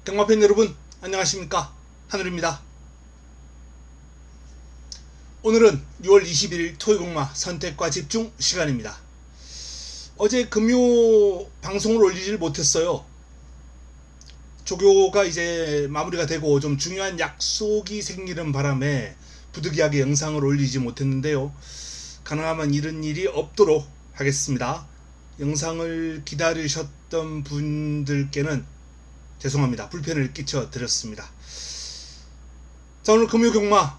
경마팬 여러분 안녕하십니까, 하늘입니다. 오늘은 6월 21일 토요일경마 선택과 집중 시간입니다. 어제 금요 방송을 올리질 못했어요. 조교가 이제 마무리가 되고 좀 중요한 약속이 생기는 바람에 부득이하게 영상을 올리지 못했는데요. 가능하면 이런 일이 없도록 하겠습니다. 영상을 기다리셨던 분들께는 죄송합니다. 불편을 끼쳐 드렸습니다. 자, 오늘 금요경마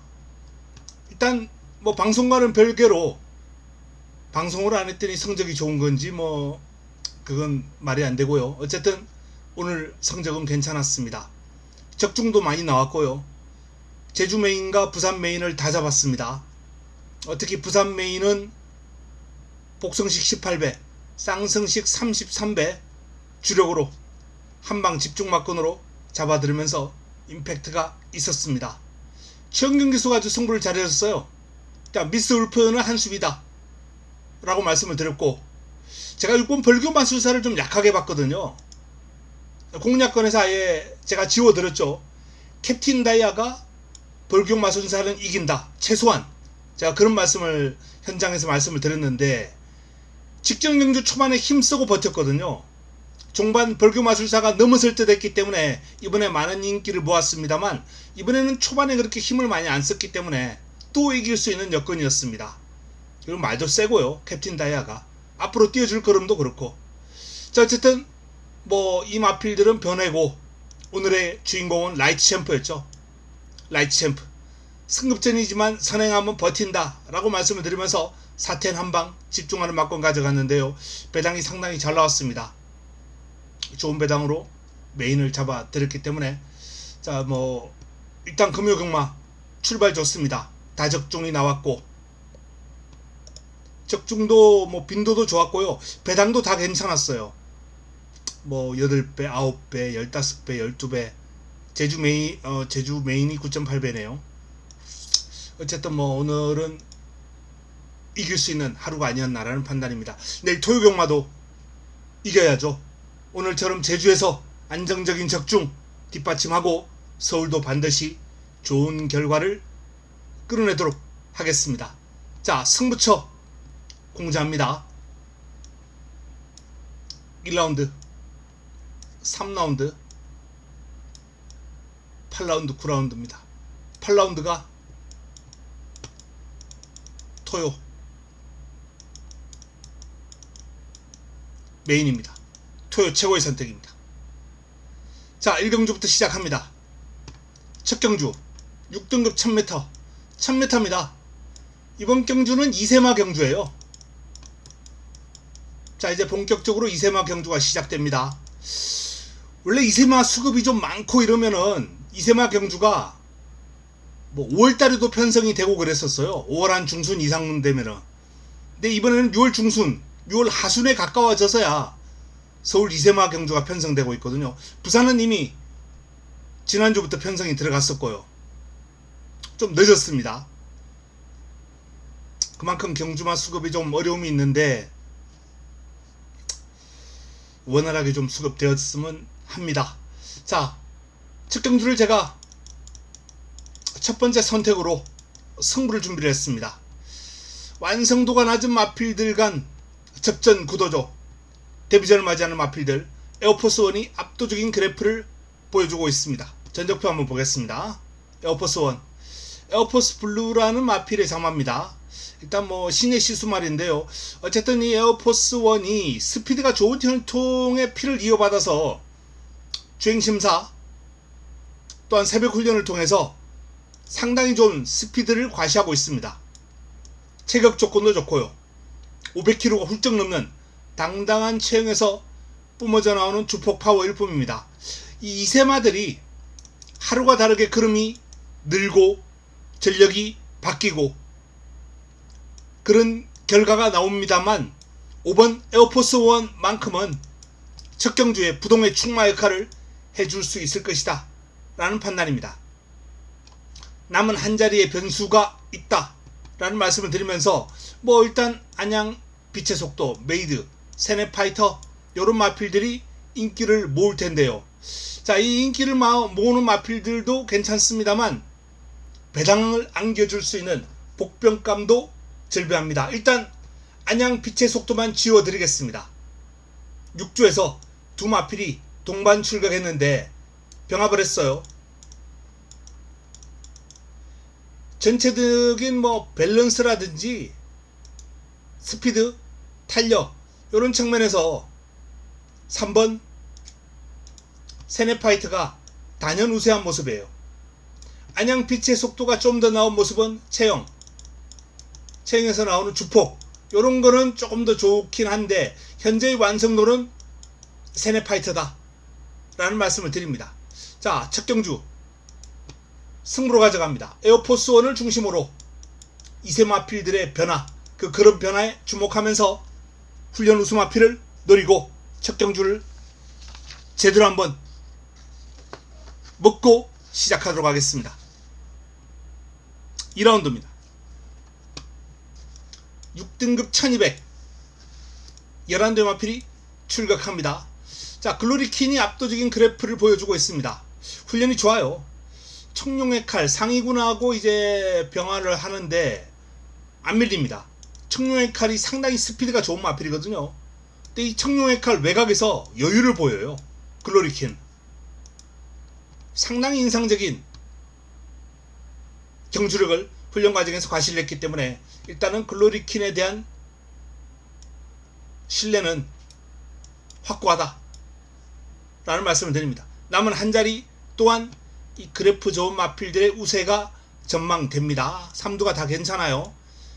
일단 뭐 방송과는 별개로 방송을 안 했더니 성적이 좋은 건지 그건 말이 안 되고요. 어쨌든 오늘 성적은 괜찮았습니다. 적중도 많이 나왔고요. 제주 메인과 부산 메인을 다 잡았습니다. 특히 부산 메인은 복성식 18배, 쌍성식 33배 주력으로 한방 집중막건으로 잡아들으면서 임팩트가 있었습니다. 최영경 기수가 아주 승부를 잘해줬어요. 일단 미스 울프는 한수비다 라고 말씀을 드렸고, 제가 6번 벌교 마술사를 좀 약하게 봤거든요. 공략권에서 아예 제가 지워드렸죠. 캡틴 다이아가 벌교 마술사는 이긴다, 최소한 제가 그런 말씀을 현장에서 말씀을 드렸는데, 직전 경주 초반에 힘쓰고 버텼거든요. 종반 벌교 마술사가 넘어설 듯 했기 때문에 이번에 많은 인기를 모았습니다만, 이번에는 초반에 그렇게 힘을 많이 안 썼기 때문에 또 이길 수 있는 여건이었습니다. 그리고 말도 세고요. 캡틴 다이아가 앞으로 뛰어줄 걸음도 그렇고. 자, 어쨌든 이 마필들은 변해고 오늘의 주인공은 라이트 챔프였죠. 라이트 챔프 승급전이지만 선행하면 버틴다 라고 말씀을 드리면서 사텐 한방 집중하는 막권 가져갔는데요. 배당이 상당히 잘 나왔습니다. 좋은 배당으로 메인을 잡아 드렸기 때문에, 자, 일단 금요경마 출발 좋습니다. 다적중이 나왔고, 적중도 빈도도 좋았고요. 배당도 다 괜찮았어요. 8배, 9배, 15배, 12배. 제주 메인이 9.8배네요. 어쨌든 오늘은 이길 수 있는 하루가 아니었나라는 판단입니다. 내일 토요경마도 이겨야죠. 오늘처럼 제주에서 안정적인 적중 뒷받침하고 서울도 반드시 좋은 결과를 끌어내도록 하겠습니다. 자, 승부처 공지합니다. 1라운드, 3라운드, 8라운드, 9라운드입니다. 8라운드가 토요 메인입니다. 토요 최고의 선택입니다. 자, 1경주부터 시작합니다. 첫 경주 6등급 1000m 1000m입니다. 이번 경주는 이세마 경주예요. 자, 이제 본격적으로 이세마 경주가 시작됩니다. 원래 이세마 수급이 좀 많고 이러면은 이세마 경주가 5월달에도 편성이 되고 그랬었어요. 5월 한 중순 이상 되면은. 근데 이번에는 6월 중순 6월 하순에 가까워져서야 서울 이세마 경주가 편성되고 있거든요. 부산은 이미 지난주부터 편성이 들어갔었고요. 좀 늦었습니다. 그만큼 경주마 수급이 좀 어려움이 있는데 원활하게 좀 수급되었으면 합니다. 자, 첫 경주를 제가 첫 번째 선택으로 승부를 준비를 했습니다. 완성도가 낮은 마필들 간 접전 구도죠. 데뷔전을 맞이하는 마필들, 에어포스1이 압도적인 그래프를 보여주고 있습니다. 전적표 한번 보겠습니다. 에어포스1, 에어포스 블루라는 마필의 장마입니다. 일단 신의 시수말인데요. 어쨌든 이 에어포스1이 스피드가 좋은 혈통의 피를 이어받아서 주행심사 또한 새벽 훈련을 통해서 상당히 좋은 스피드를 과시하고 있습니다. 체격 조건도 좋고요. 500kg가 훌쩍 넘는 당당한 체형에서 뿜어져 나오는 주폭 파워 일품입니다. 이 이세마들이 하루가 다르게 걸음이 늘고 전력이 바뀌고 그런 결과가 나옵니다만, 5번 에어포스 1만큼은 첫 경주에 부동의 축마 역할을 해줄 수 있을 것이다 라는 판단입니다. 남은 한 자리의 변수가 있다 라는 말씀을 드리면서, 일단 안양, 빛의 속도, 메이드, 세네파이터 이런 마필들이 인기를 모을 텐데요. 자, 이 인기를 모으는 마필들도 괜찮습니다만 배당을 안겨줄 수 있는 복병감도 절배합니다. 일단 안양 빛의 속도만 지워드리겠습니다. 6조에서 두 마필이 동반 출격했는데 병합을 했어요. 전체적인 밸런스라든지 스피드, 탄력 이런 측면에서 3번 세네파이트가 단연 우세한 모습이에요. 안양 빛의 속도가 좀 더 나온 모습은 체형에서 나오는 주폭 요런 거는 조금 더 좋긴 한데 현재의 완성도는 세네파이트다 라는 말씀을 드립니다. 자, 첫 경주 승부로 가져갑니다. 에어포스 1을 중심으로 이세 마필들의 변화, 그런 변화에 주목하면서 훈련 우수 마필을 노리고 첫 경주를 제대로 한번 먹고 시작하도록 하겠습니다. 2라운드입니다. 6등급 1200 11대 마필이 출격합니다. 자, 글로리킨이 압도적인 그래프를 보여주고 있습니다. 훈련이 좋아요. 청룡의 칼 상위군하고 이제 병화를 하는데 안 밀립니다. 청룡의 칼이 상당히 스피드가 좋은 마필이거든요. 근데 이 청룡의 칼 외곽에서 여유를 보여요. 글로리킨 상당히 인상적인 경주력을 훈련 과정에서 과시를 했기 때문에 일단은 글로리킨에 대한 신뢰는 확고하다 라는 말씀을 드립니다. 남은 한 자리 또한 이 그래프 좋은 마필들의 우세가 전망됩니다. 3두가 다 괜찮아요.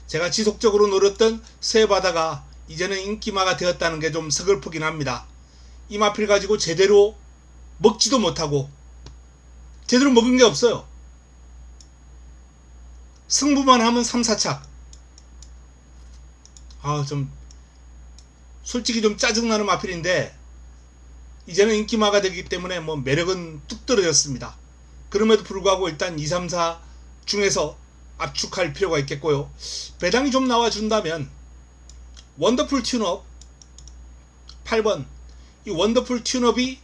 제가 지속적으로 노렸던 새바다가 이제는 인기마가 되었다는 게 좀 서글프긴 합니다. 이 마필 가지고 제대로 먹지도 못하고 제대로 먹은 게 없어요. 승부만 하면 3, 4착. 좀 솔직히 좀 짜증나는 마필인데 이제는 인기마가 되기 때문에 매력은 뚝 떨어졌습니다. 그럼에도 불구하고 일단 2, 3, 4 중에서 압축할 필요가 있겠고요. 배당이 좀 나와준다면 원더풀 튠업 8번 이 원더풀 튠업이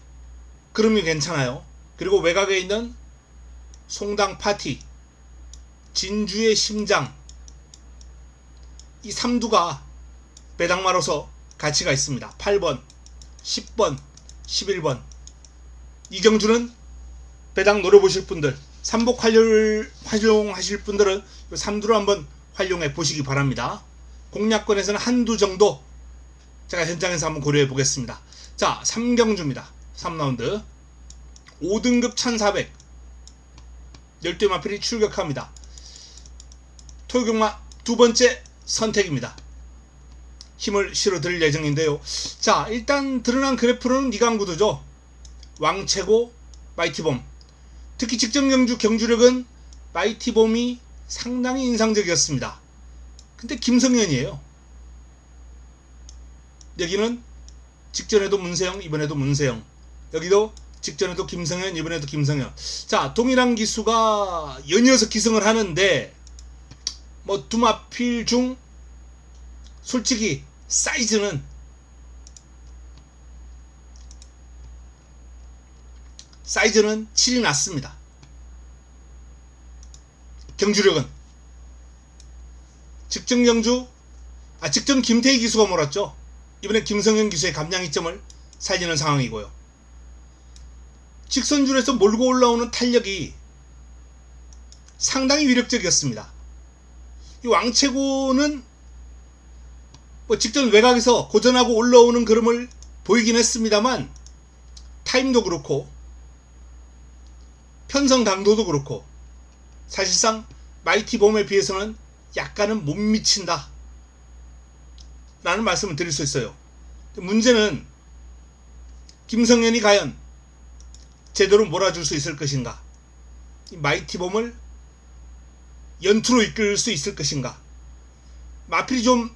그림이 괜찮아요. 그리고 외곽에 있는 송당 파티 진주의 심장 이 3두가 배당마로서 가치가 있습니다. 8번 10번 11번 이 경주는 배당 노려보실 분들, 삼복 활용하실 분들은 3두로 한번 활용해 보시기 바랍니다. 공략권에서는 한두 정도 제가 현장에서 한번 고려해 보겠습니다. 자, 3경주입니다. 3라운드 5등급 1400 12 마필이 출격합니다. 토요경마 두 번째 선택입니다. 힘을 실어 드릴 예정인데요. 자, 일단 드러난 그래프는 이강구도죠. 왕최고 마이티봄. 특히 직전 경주 경주력은 마이티봄이 상당히 인상적이었습니다. 근데 김성현이에요. 여기는 직전에도 문세영, 이번에도 문세영. 여기도 직전에도 김성현, 이번에도 김성현. 자, 동일한 기수가 연이어서 기승을 하는데 두 마필 중 솔직히 사이즈는 사이즈는 7이 낮습니다. 경주력은 직전 경주 직전 김태희 기수가 몰았죠. 이번에 김성현 기수의 감량이점을 살리는 상황이고요. 직선줄에서 몰고 올라오는 탄력이 상당히 위력적이었습니다. 이 왕채고는 직전 외곽에서 고전하고 올라오는 그림을 보이긴 했습니다만 타임도 그렇고 편성 강도도 그렇고 사실상 마이티봄에 비해서는 약간은 못 미친다 라는 말씀을 드릴 수 있어요. 문제는 김성현이 과연 제대로 몰아줄 수 있을 것인가, 이 마이티봄을 연투로 이끌 수 있을 것인가. 마필이 좀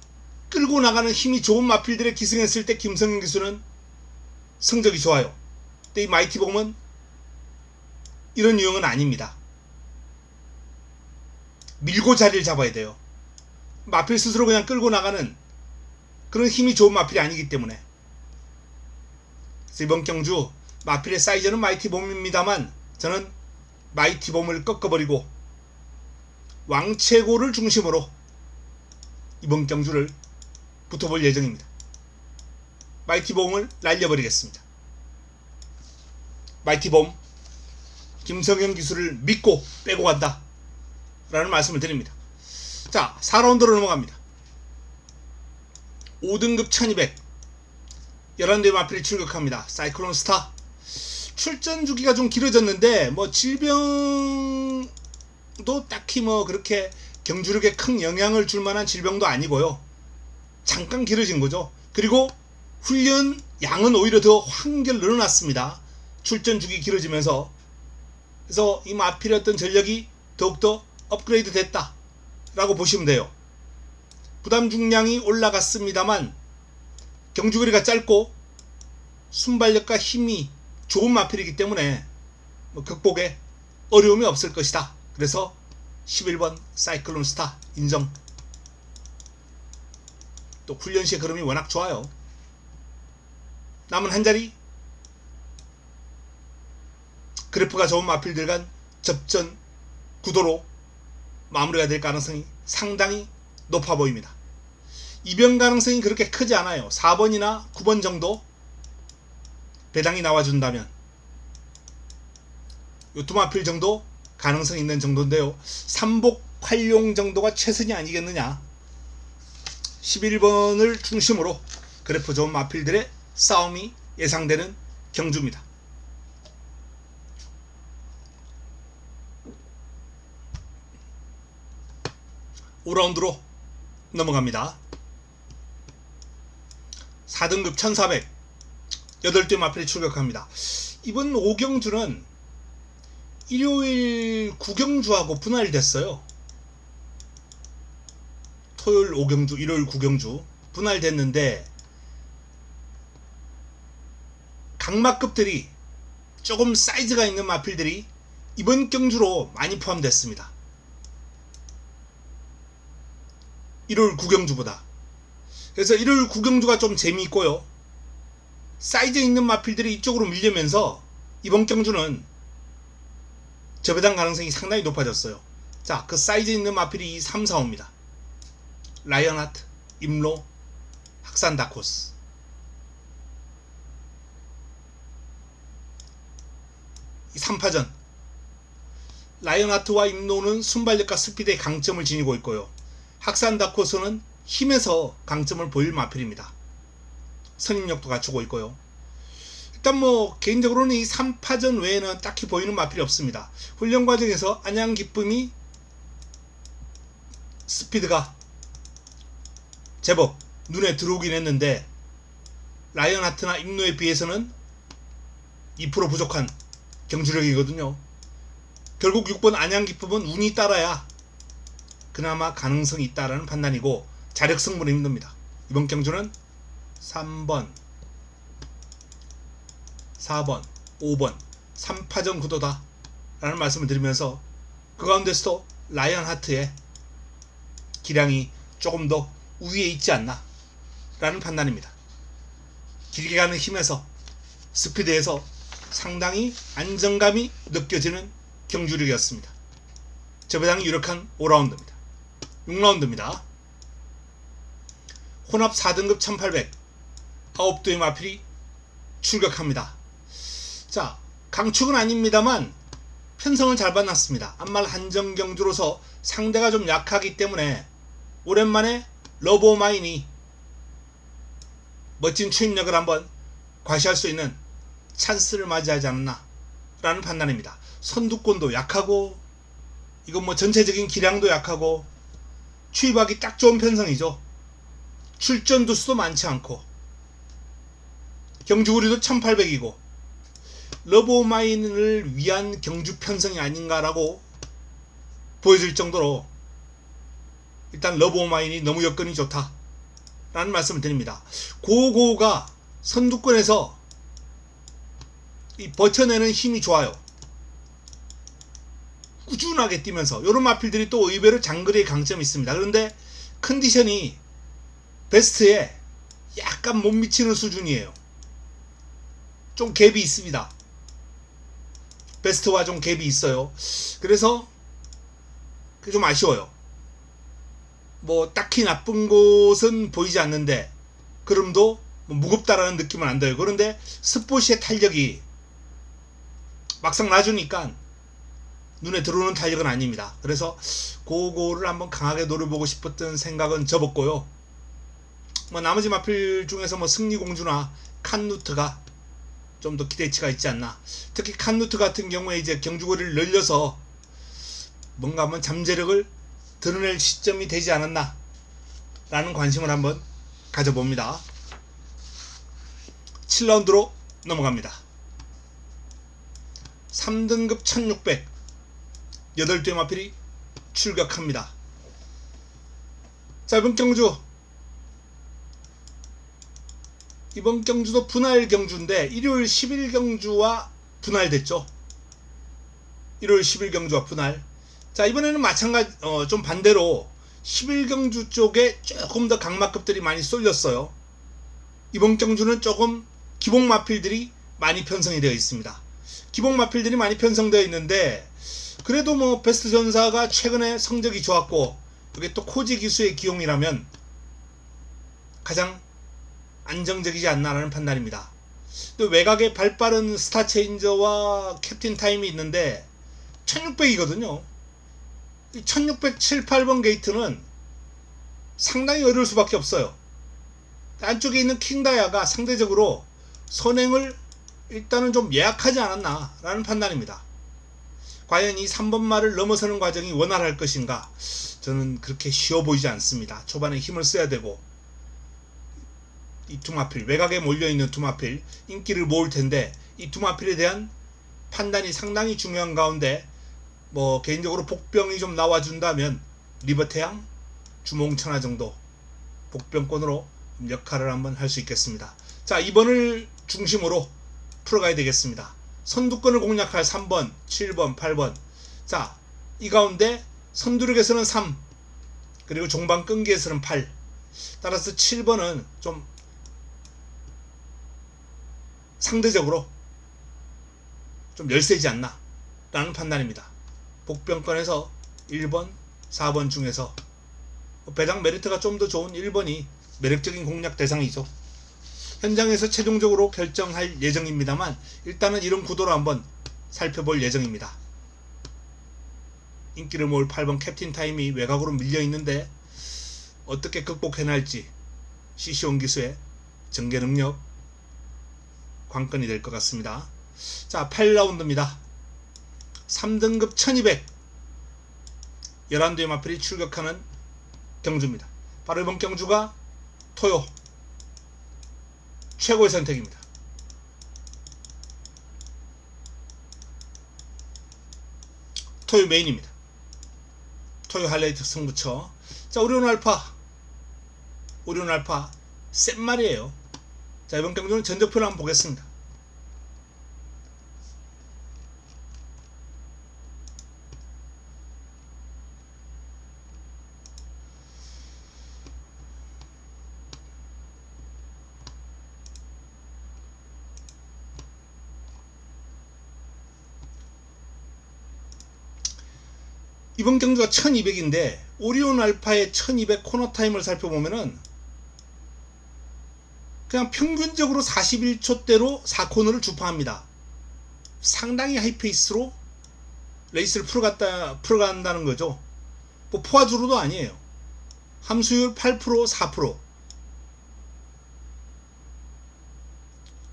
끌고 나가는 힘이 좋은 마필들에 기승했을 때 김성현 기수는 성적이 좋아요. 근데 이 마이티봄은 이런 유형은 아닙니다. 밀고 자리를 잡아야 돼요. 마필 스스로 그냥 끌고 나가는 그런 힘이 좋은 마필이 아니기 때문에. 그래서 이번 경주 마필의 사이즈는 마이티봄입니다만 저는 마이티봄을 꺾어버리고 왕최고를 중심으로 이번 경주를 붙어볼 예정입니다. 마이티봄을 날려버리겠습니다. 마이티봄 김성현 기수를 믿고 빼고 간다 라는 말씀을 드립니다. 자, 4라운드로 넘어갑니다. 5등급 1200 11대의 마필이 출격합니다. 사이클론 스타. 출전 주기가 좀 길어졌는데 뭐 질병도 딱히 뭐 그렇게 경주력에 큰 영향을 줄 만한 질병도 아니고요. 잠깐 길어진 거죠. 그리고 훈련 양은 오히려 더 한결 늘어났습니다. 출전 주기 길어지면서. 그래서 이 마필의 어떤 전력이 더욱더 업그레이드 됐다 라고 보시면 돼요. 부담 중량이 올라갔습니다만 경주거리가 짧고 순발력과 힘이 좋은 마필이기 때문에 뭐 극복에 어려움이 없을 것이다. 그래서 11번 사이클론 스타 인정. 또 훈련 시의 걸음이 워낙 좋아요. 남은 한 자리 그래프가 좋은 마필들 간 접전 구도로 마무리가 될 가능성이 상당히 높아 보입니다. 이변 가능성이 그렇게 크지 않아요. 4번이나 9번 정도 배당이 나와준다면 요 두 마필 정도 가능성 있는 정도인데요. 삼복 활용 정도가 최선이 아니겠느냐. 11번을 중심으로 그래프 좋은 마필들의 싸움이 예상되는 경주입니다. (5라운드로) 넘어갑니다. 4등급 1400 8대 마필이 출격합니다. 이번 5경주는 일요일 9경주하고 분할됐어요. 토요일 5경주, 일요일 9경주 분할됐는데 각마급들이 조금 사이즈가 있는 마필들이 이번 경주로 많이 포함됐습니다. 일요일 9경주보다. 그래서 일요일 9경주가 좀 재미있고요. 사이즈 있는 마필들이 이쪽으로 밀리면서 이번 경주는 저배당 가능성이 상당히 높아졌어요. 자, 그 사이즈 있는 마필이 이 3, 4, 5입니다. 라이언하트, 임로, 학산다코스. 이 3파전. 라이언하트와 임로는 순발력과 스피드의 강점을 지니고 있고요. 학산다코스는 힘에서 강점을 보일 마필입니다. 선임력도 갖추고 있고요. 일단 뭐 개인적으로는 이 3파전 외에는 딱히 보이는 마필이 없습니다. 훈련 과정에서 안양기쁨이 스피드가 제법 눈에 들어오긴 했는데 라이언하트나 임노에 비해서는 2% 부족한 경주력이거든요. 결국 6번 안양기쁨은 운이 따라야 그나마 가능성이 있다라는 판단이고 자력 승부는 힘듭니다. 이번 경주는 3번, 4번, 5번 3파전 구도다 라는 말씀을 드리면서 그 가운데서도 라이언하트의 기량이 조금 더 우위에 있지 않나 라는 판단입니다. 길게 가는 힘에서 스피드에서 상당히 안정감이 느껴지는 경주력이었습니다. 저배당이 유력한 5라운드입니다. 6라운드입니다. 혼합 4등급 1800 9대의 마필이 출격합니다. 자, 강축은 아닙니다만 편성을 잘 받았습니다. 암말 한정경주로서 상대가 좀 약하기 때문에 오랜만에 러브오마인이 멋진 추임력을 한번 과시할 수 있는 찬스를 맞이하지 않았나 라는 판단입니다. 선두권도 약하고 이건 뭐 전체적인 기량도 약하고 추입하기 딱 좋은 편성이죠. 출전 두수도 많지 않고 경주거리도 1800이고 러브오마인을 위한 경주 편성이 아닌가라고 보여질 정도로 일단 러브오마인이 너무 여건이 좋다 라는 말씀을 드립니다. 고고가 선두권에서 이 버텨내는 힘이 좋아요. 꾸준하게 뛰면서 이런 마필들이 또 의외로 장거리의 강점이 있습니다. 그런데 컨디션이 베스트에 약간 못 미치는 수준이에요. 좀 갭이 있습니다. 베스트와 좀 갭이 있어요. 그래서 그게 좀 아쉬워요. 뭐 딱히 나쁜 곳은 보이지 않는데 그럼도 뭐 무겁다라는 느낌은 안 들어요. 그런데 스포시의 탄력이 막상 놔주니까 눈에 들어오는 탄력은 아닙니다. 그래서 그거를 한번 강하게 노려보고 싶었던 생각은 접었고요. 뭐 나머지 마필 중에서 뭐 승리공주나 칸누트가 좀 더 기대치가 있지 않나. 특히 칸누트 같은 경우에 이제 경주거리를 늘려서 뭔가 한번 잠재력을 드러낼 시점이 되지 않았나 라는 관심을 한번 가져봅니다. 7라운드로 넘어갑니다. 3등급 1600 8대 마필이 출격합니다. 자, 이번 경주도 분할 경주인데 일요일 10일 경주와 분할됐죠. 일요일 10일 경주와 분할. 자, 이번에는 마찬가지 좀 반대로 10일 경주 쪽에 조금 더 강마급들이 많이 쏠렸어요. 이번 경주는 조금 기복 마필들이 많이 편성이 되어 있습니다. 기복 마필들이 많이 편성되어 있는데 그래도 뭐 베스트 전사가 최근에 성적이 좋았고 이게 또 코지 기수의 기용이라면 가장 안정적이지 않나라는 판단입니다. 또 외곽에 발빠른 스타 체인저와 캡틴 타임이 있는데 1600이거든요. 1600 7, 8번 게이트는 상당히 어려울 수밖에 없어요. 안쪽에 있는 킹다야가 상대적으로 선행을 일단은 좀 예약하지 않았나 라는 판단입니다. 과연 이 3번 말을 넘어서는 과정이 원활할 것인가? 저는 그렇게 쉬워 보이지 않습니다. 초반에 힘을 써야 되고 이 두마필, 외곽에 몰려있는 두마필 인기를 모을 텐데 이 두마필에 대한 판단이 상당히 중요한 가운데 뭐 개인적으로 복병이 좀 나와준다면 리버태양, 주몽천하 정도 복병권으로 역할을 한번 할 수 있겠습니다. 자, 2번을 중심으로 풀어가야 되겠습니다. 선두권을 공략할 3번, 7번, 8번. 자, 이 가운데 선두력에서는 3 그리고 종방 끈기에서는 8. 따라서 7번은 좀 상대적으로 좀 열세지 않나 라는 판단입니다. 복병권에서 1번, 4번 중에서 배당 메리트가 좀 더 좋은 1번이 매력적인 공략 대상이죠. 현장에서 최종적으로 결정할 예정입니다만 일단은 이런 구도로 한번 살펴볼 예정입니다. 인기를 모을 8번 캡틴 타임이 외곽으로 밀려있는데 어떻게 극복해낼지 시시온 기수의 전개 능력 관건이 될 것 같습니다. 자, 8라운드입니다. 3등급 1200 11대의 마필이 출격하는 경주입니다. 바로 이번 경주가 토요 최고의 선택입니다. 토요 메인입니다. 토요 하이라이트 승부처. 자, 오리온 알파 센 말이에요. 자, 이번 경주는 전적표를 한번 보겠습니다. 이번 경주가 1200인데 오리온 알파의 1200 코너 타임을 살펴보면은 그냥 평균적으로 41초대로 4코너를 주파합니다. 상당히 하이페이스로 레이스를 풀어간다는 거죠. 뭐 포화주로도 아니에요. 함수율 8%, 4%.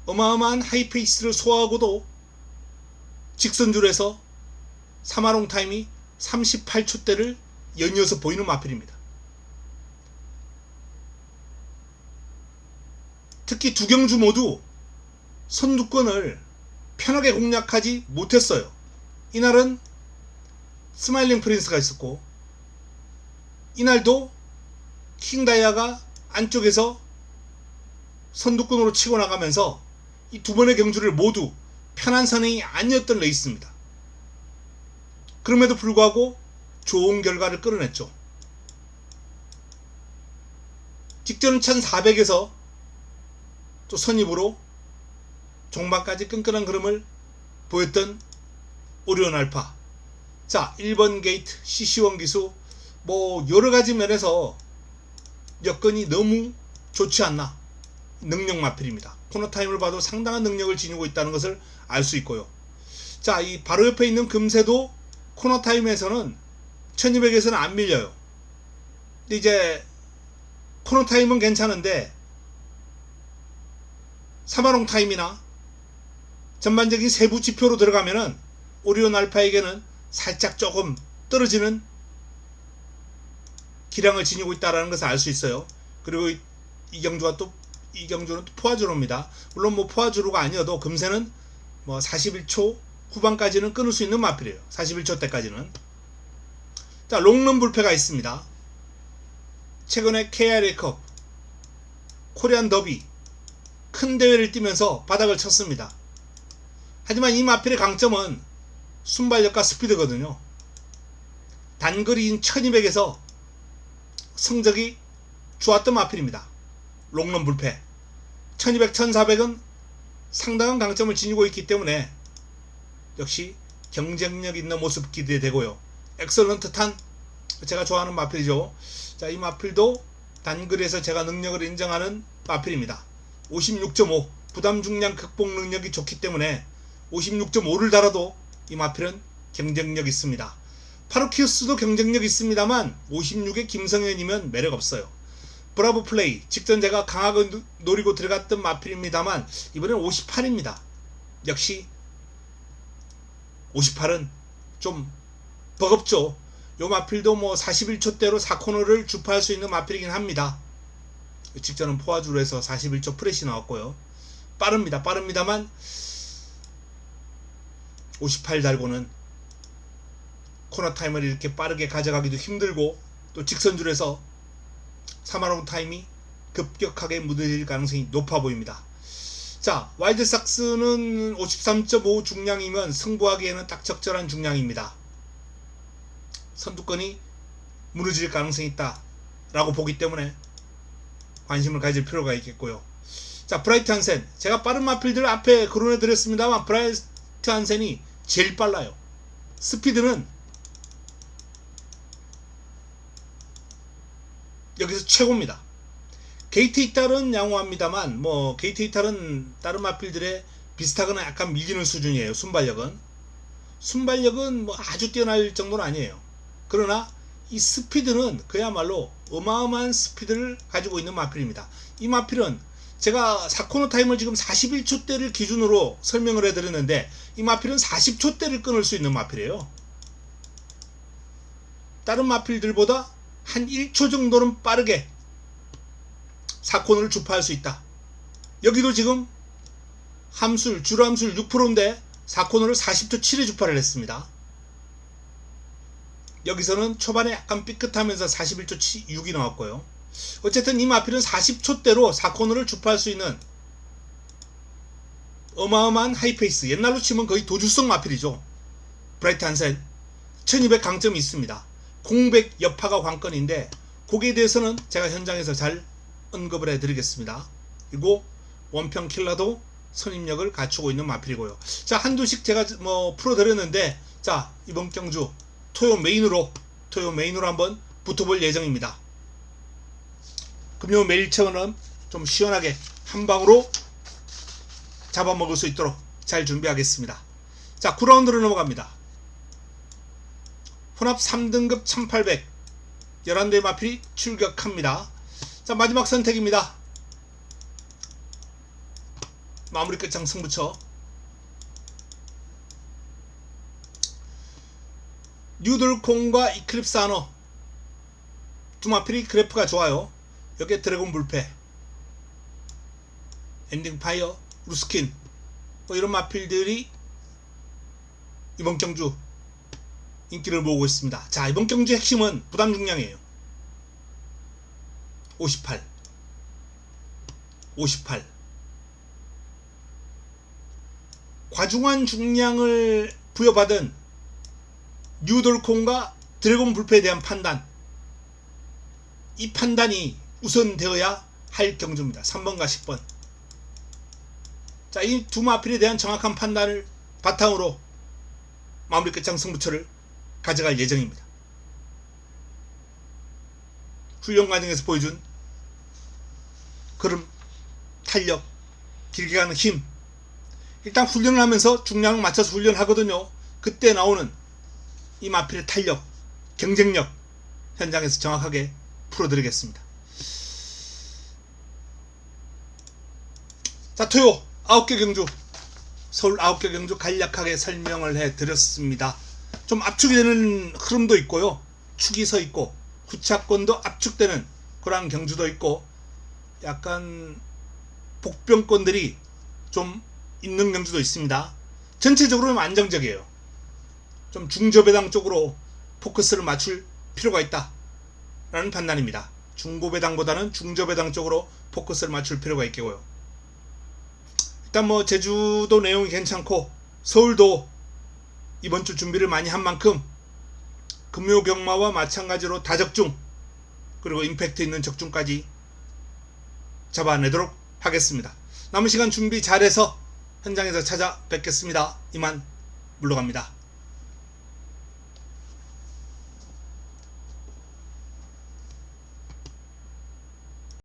어마어마한 하이페이스를 소화하고도 직선줄에서 3화롱 타임이 38초대를 연이어서 보이는 마필입니다. 특히 두 경주 모두 선두권을 편하게 공략하지 못했어요. 이날은 스마일링 프린스가 있었고 이날도 킹다이아가 안쪽에서 선두권으로 치고 나가면서 이 두 번의 경주를 모두 편한 선행이 아니었던 레이스입니다. 그럼에도 불구하고 좋은 결과를 끌어냈죠. 직전 1400에서 또 선입으로 종반까지 끈끈한 흐름을 보였던 오리온 알파. 자, 1번 게이트, CC1 기수, 뭐 여러가지 면에서 여건이 너무 좋지 않나. 능력 마필입니다. 코너타임을 봐도 상당한 능력을 지니고 있다는 것을 알 수 있고요. 자, 이 바로 옆에 있는 금세도 코너타임에서는 1200에서는 안 밀려요. 근데 이제 코너타임은 괜찮은데 사마롱 타임이나 전반적인 세부 지표로 들어가면은 오리온 알파에게는 살짝 조금 떨어지는 기량을 지니고 있다는 것을 알 수 있어요. 그리고 이경주는 또 포화주로입니다. 물론 뭐 포화주로가 아니어도 금세는 뭐 41초 후반까지는 끊을 수 있는 마필이에요. 41초 때까지는. 자, 롱런 불패가 있습니다. 최근에 KRA컵, 코리안 더비 큰 대회를 뛰면서 바닥을 쳤습니다. 하지만 이 마필의 강점은 순발력과 스피드거든요. 단거리인 1200에서 성적이 좋았던 마필입니다. 롱런 불패. 1200, 1400은 상당한 강점을 지니고 있기 때문에 역시 경쟁력 있는 모습 기대되고요. 엑설런트 탄, 제가 좋아하는 마필이죠. 자, 이 마필도 단거리에서 제가 능력을 인정하는 마필입니다. 56.5 부담 중량 극복 능력이 좋기 때문에 56.5를 달아도 이 마필은 경쟁력 있습니다. 파루키우스도 경쟁력 있습니다만 56의 김성현이면 매력 없어요. 브라보 플레이, 직전 제가 강하게 노리고 들어갔던 마필입니다만 이번엔 58입니다. 역시 58은 좀 버겁죠. 요 마필도 뭐 41초대로 4코너를 주파할 수 있는 마필이긴 합니다. 직전은 포화주로 해서 41초 프레시 나왔고요. 빠릅니다만 58 달고는 코너 타임을 이렇게 빠르게 가져가기도 힘들고 또 직선줄에서 사마롱 타임이 급격하게 무뎌질 가능성이 높아 보입니다. 자, 와일드삭스는 53.5 중량이면 승부하기에는 딱 적절한 중량입니다. 선두권이 무너질 가능성이 있다 라고 보기 때문에 관심을 가질 필요가 있겠고요. 자, 브라이트 한센, 제가 빠른 마필들 앞에 거론해 드렸습니다만 브라이트 한센이 제일 빨라요. 스피드는 여기서 최고입니다. 게이트 이탈은 양호합니다만 뭐 게이트 이탈은 다른 마필들의 비슷하거나 약간 밀리는 수준이에요. 순발력은 뭐 아주 뛰어날 정도는 아니에요. 그러나 이 스피드는 그야말로 어마어마한 스피드를 가지고 있는 마필입니다. 이 마필은 제가 4코너 타임을 지금 41초대를 기준으로 설명을 해드렸는데 이 마필은 40초대를 끊을 수 있는 마필이에요. 다른 마필들보다 한 1초 정도는 빠르게 4코너를 주파할 수 있다. 여기도 지금 주로 함술 6%인데 4코너를 40초 7에 주파를 했습니다. 여기서는 초반에 약간 삐끗하면서 41초 6이 나왔고요. 어쨌든 이 마필은 40초대로 4코너를 주파할 수 있는 어마어마한 하이페이스, 옛날로 치면 거의 도주성 마필이죠. 브라이트 한센 1200 강점이 있습니다. 공백 여파가 관건인데 거기에 대해서는 제가 현장에서 잘 언급을 해드리겠습니다. 그리고 원평 킬러도 선임력을 갖추고 있는 마필이고요. 자, 한두씩 제가 뭐 풀어드렸는데, 자, 이번 경주 토요 메인으로 한번 붙어볼 예정입니다. 금요 매일체원은 좀 시원하게 한 방으로 잡아먹을 수 있도록 잘 준비하겠습니다. 자, 9라운드로 넘어갑니다. 혼합 3등급 1800 11대의 마필이 출격합니다. 자, 마지막 선택입니다. 마무리 끝장 승부처 뉴돌콩과 이클립스 아너 두 마필이 그래프가 좋아요. 여기에 드래곤 불패, 엔딩 파이어, 루스킨 뭐 이런 마필들이 이번 경주 인기를 모으고 있습니다. 자, 이번 경주 핵심은 부담 중량이에요. 58 과중한 중량을 부여받은 뉴돌콩과 드래곤 불패에 대한 판단, 이 판단이 우선되어야 할 경주입니다. 3번과 10번. 자, 이 두 마필에 대한 정확한 판단을 바탕으로 마무리 끝장 승부처를 가져갈 예정입니다. 훈련 과정에서 보여준 걸음, 탄력, 길게 가는 힘, 일단 훈련을 하면서 중량을 맞춰서 훈련하거든요. 그때 나오는 이 마필의 탄력, 경쟁력 현장에서 정확하게 풀어드리겠습니다. 자, 토요 9개 경주, 서울 9개 경주 간략하게 설명을 해드렸습니다. 좀 압축이 되는 흐름도 있고요, 축이 서 있고 후차권도 압축되는 그러한 경주도 있고, 약간 복병권들이 좀 있는 경주도 있습니다. 전체적으로는 안정적이에요. 좀 중저배당 쪽으로 포커스를 맞출 필요가 있다 라는 판단입니다. 중고배당보다는 중저배당 쪽으로 포커스를 맞출 필요가 있겠고요. 일단 뭐 제주도 내용이 괜찮고 서울도 이번 주 준비를 많이 한 만큼 금요경마와 마찬가지로 다적중 그리고 임팩트 있는 적중까지 잡아내도록 하겠습니다. 남은 시간 준비 잘해서 현장에서 찾아뵙겠습니다. 이만 물러갑니다.